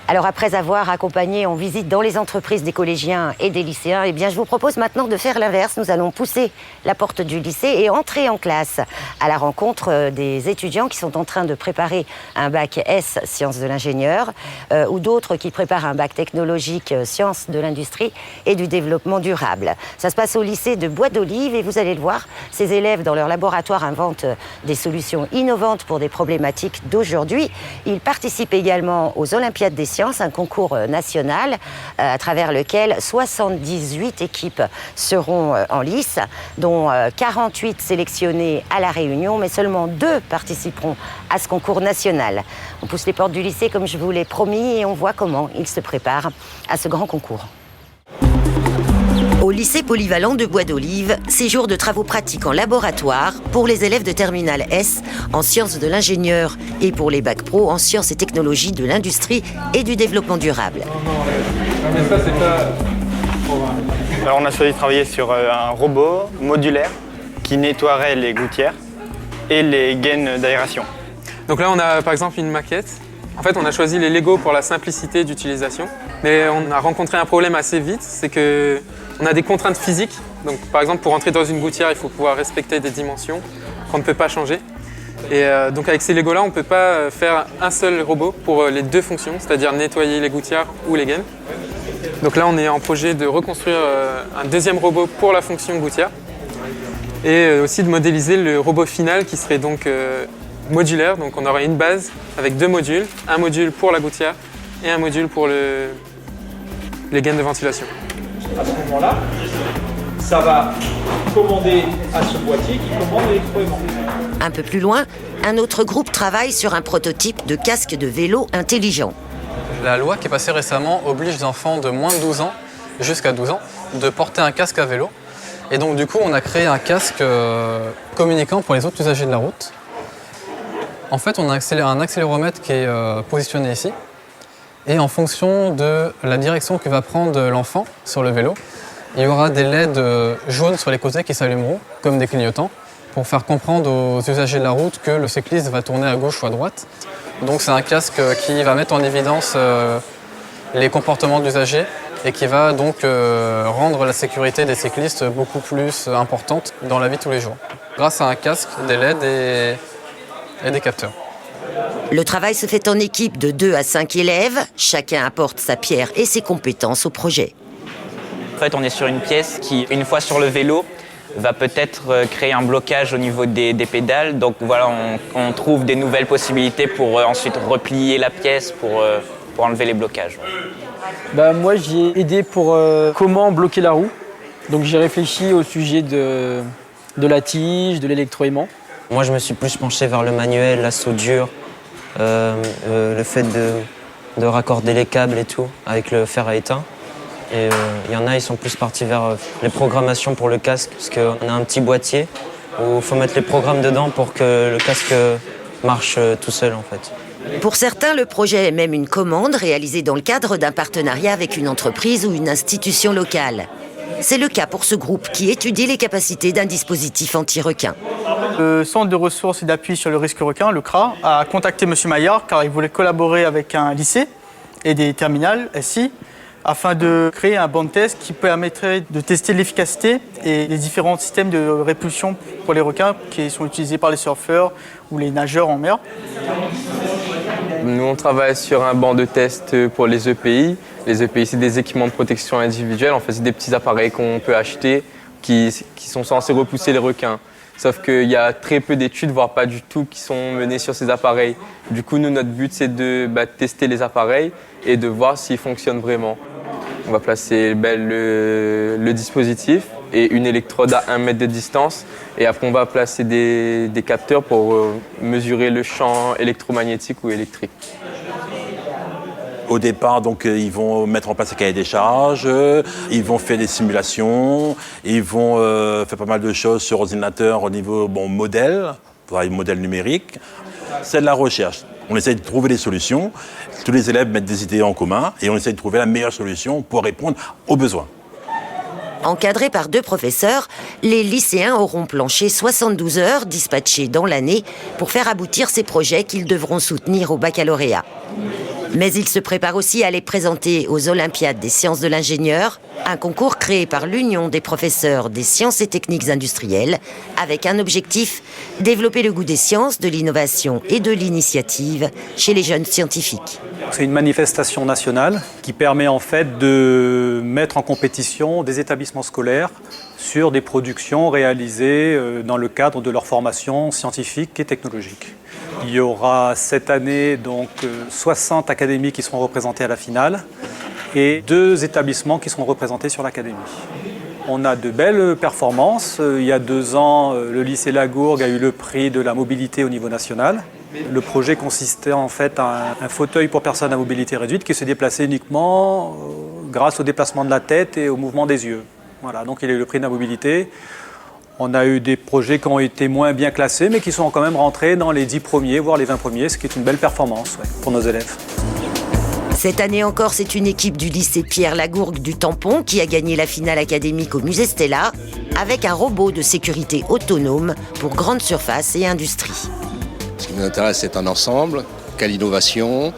Alors après avoir accompagné en visite dans les entreprises des collégiens et des lycéens, eh bien je vous propose maintenant de faire l'inverse. Nous allons pousser la porte du lycée et entrer en classe à la rencontre des étudiants qui sont en train de préparer un bac S sciences de l'ingénieur ou d'autres qui préparent un bac technologique sciences de l'industrie et du développement durable. Ça se passe au lycée de Bois d'Olive et vous allez le voir, ces élèves dans leur laboratoire inventent des solutions innovantes pour des problématiques d'aujourd'hui. Ils participent également aux Olympiades des sciences, un concours national à travers lequel 78 équipes seront en lice, dont 48 sélectionnées à La Réunion, mais seulement 2 participeront à ce concours national. On pousse les portes du lycée comme je vous l'ai promis et on voit comment ils se préparent à ce grand concours. Au lycée polyvalent de Bois d'Olive, séjour de travaux pratiques en laboratoire pour les élèves de terminale S en sciences de l'ingénieur et pour les bacs pro en sciences et technologies de l'industrie et du développement durable. Alors on a choisi de travailler sur un robot modulaire qui nettoierait les gouttières et les gaines d'aération. Donc là on a par exemple une maquette. En fait on a choisi les Lego pour la simplicité d'utilisation, mais on a rencontré un problème assez vite, c'est que on a des contraintes physiques. Donc par exemple pour entrer dans une gouttière il faut pouvoir respecter des dimensions qu'on ne peut pas changer. Et donc avec ces Lego là on ne peut pas faire un seul robot pour les 2 fonctions, c'est-à-dire nettoyer les gouttières ou les gaines. Donc là on est en projet de reconstruire un deuxième robot pour la fonction gouttière et aussi de modéliser le robot final qui serait donc modulaire. Donc on aurait une base avec 2 modules, un module pour la gouttière et un module pour les gaines de ventilation. À ce moment-là, ça va commander à ce boîtier qui commande l'électroaimant. Un peu plus loin, un autre groupe travaille sur un prototype de casque de vélo intelligent. La loi qui est passée récemment oblige les enfants de moins de 12 ans jusqu'à 12 ans de porter un casque à vélo. Et donc du coup, on a créé un casque communicant pour les autres usagers de la route. En fait, on a un accéléromètre qui est positionné ici. Et en fonction de la direction que va prendre l'enfant sur le vélo, il y aura des LED jaunes sur les côtés qui s'allumeront, comme des clignotants, pour faire comprendre aux usagers de la route que le cycliste va tourner à gauche ou à droite. Donc c'est un casque qui va mettre en évidence les comportements de l'usager et qui va donc rendre la sécurité des cyclistes beaucoup plus importante dans la vie de tous les jours, grâce à un casque, des LED et des capteurs. Le travail se fait en équipe de 2 à 5 élèves. Chacun apporte sa pierre et ses compétences au projet. En fait, on est sur une pièce qui, une fois sur le vélo, va peut-être créer un blocage au niveau des pédales. Donc voilà, on trouve des nouvelles possibilités pour ensuite replier la pièce pour enlever les blocages. Moi, j'ai aidé pour comment bloquer la roue. Donc j'ai réfléchi au sujet de la tige, de l'électroaimant. Moi, je me suis plus penché vers le manuel, la soudure, le fait de raccorder les câbles et tout avec le fer à étain. Et il y en a, ils sont plus partis vers les programmations pour le casque, parce qu'on a un petit boîtier où il faut mettre les programmes dedans pour que le casque marche tout seul en fait. Pour certains, le projet est même une commande réalisée dans le cadre d'un partenariat avec une entreprise ou une institution locale. C'est le cas pour ce groupe qui étudie les capacités d'un dispositif anti-requin. Le Centre de ressources et d'appui sur le risque requin, le CRA, a contacté M. Maillard car il voulait collaborer avec un lycée et des terminales SI afin de créer un banc de test qui permettrait de tester l'efficacité et les différents systèmes de répulsion pour les requins qui sont utilisés par les surfeurs ou les nageurs en mer. Nous, on travaille sur un banc de test pour les EPI. Les EPI, c'est des équipements de protection individuelle. En fait, c'est des petits appareils qu'on peut acheter qui sont censés repousser les requins. Sauf qu'il y a très peu d'études, voire pas du tout, qui sont menées sur ces appareils. Du coup, nous, notre but, c'est de tester les appareils et de voir s'ils fonctionnent vraiment. On va placer le dispositif et une électrode à 1 mètre de distance. Et après, on va placer des capteurs pour mesurer le champ électromagnétique ou électrique. Au départ, donc, ils vont mettre en place un cahier des charges, ils vont faire des simulations, ils vont faire pas mal de choses sur ordinateur au niveau modèle, modèle numérique. C'est de la recherche. On essaie de trouver des solutions. Tous les élèves mettent des idées en commun et on essaie de trouver la meilleure solution pour répondre aux besoins. Encadrés par 2 professeurs, les lycéens auront planché 72 heures dispatchées dans l'année pour faire aboutir ces projets qu'ils devront soutenir au baccalauréat. Mais il se prépare aussi à les présenter aux Olympiades des sciences de l'ingénieur, un concours créé par l'Union des professeurs des sciences et techniques industrielles, avec un objectif, développer le goût des sciences, de l'innovation et de l'initiative chez les jeunes scientifiques. C'est une manifestation nationale qui permet en fait de mettre en compétition des établissements scolaires sur des productions réalisées dans le cadre de leur formation scientifique et technologique. Il y aura cette année donc 60 académies qui seront représentées à la finale et 2 établissements qui seront représentés sur l'académie. On a de belles performances. Il y a 2 ans, le lycée Lagourgue a eu le prix de la mobilité au niveau national. Le projet consistait en fait à un fauteuil pour personnes à mobilité réduite qui se déplaçait uniquement grâce au déplacement de la tête et au mouvement des yeux. Voilà, donc il a eu le prix de la mobilité. On a eu des projets qui ont été moins bien classés, mais qui sont quand même rentrés dans les 10 premiers, voire les 20 premiers, ce qui est une belle performance pour nos élèves. Cette année encore, c'est une équipe du lycée Pierre Lagourgue du Tampon qui a gagné la finale académique au musée Stella avec un robot de sécurité autonome pour grande surface et industrie. Ce qui nous intéresse, c'est un ensemble, quelle innovation,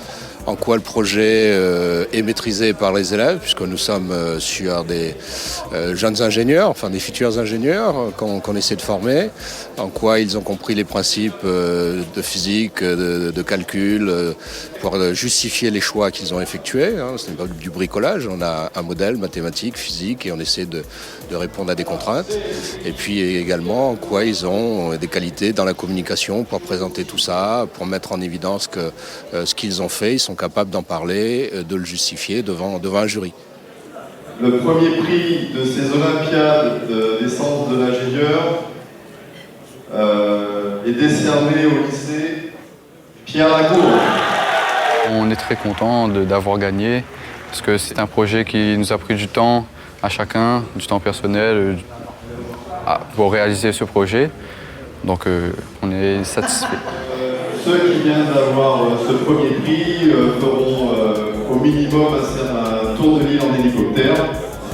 en quoi le projet est maîtrisé par les élèves, puisque nous sommes sur des jeunes ingénieurs, enfin des futurs ingénieurs qu'on essaie de former, en quoi ils ont compris les principes de physique, de calcul, pour justifier les choix qu'ils ont effectués. Ce n'est pas du bricolage, on a un modèle mathématique, physique, et on essaie de répondre à des contraintes. Et puis également en quoi ils ont des qualités dans la communication pour présenter tout ça, pour mettre en évidence que ce qu'ils ont fait, ils sont capables d'en parler, de le justifier devant un jury. Le premier prix de ces Olympiades des sciences de l'ingénieur est décerné au lycée Pierre Lagourgue. On est très content d'avoir gagné parce que c'est un projet qui nous a pris du temps à chacun, du temps personnel pour réaliser ce projet. Donc on est satisfait. Ceux qui viennent d'avoir ce premier prix feront au minimum un tour de l'île en hélicoptère.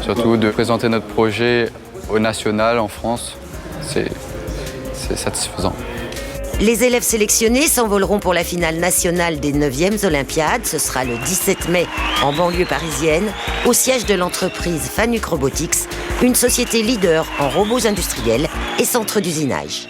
Surtout de présenter notre projet au national en France, c'est satisfaisant. Les élèves sélectionnés s'envoleront pour la finale nationale des 9e Olympiades. Ce sera le 17 mai en banlieue parisienne, au siège de l'entreprise Fanuc Robotics, une société leader en robots industriels et centres d'usinage.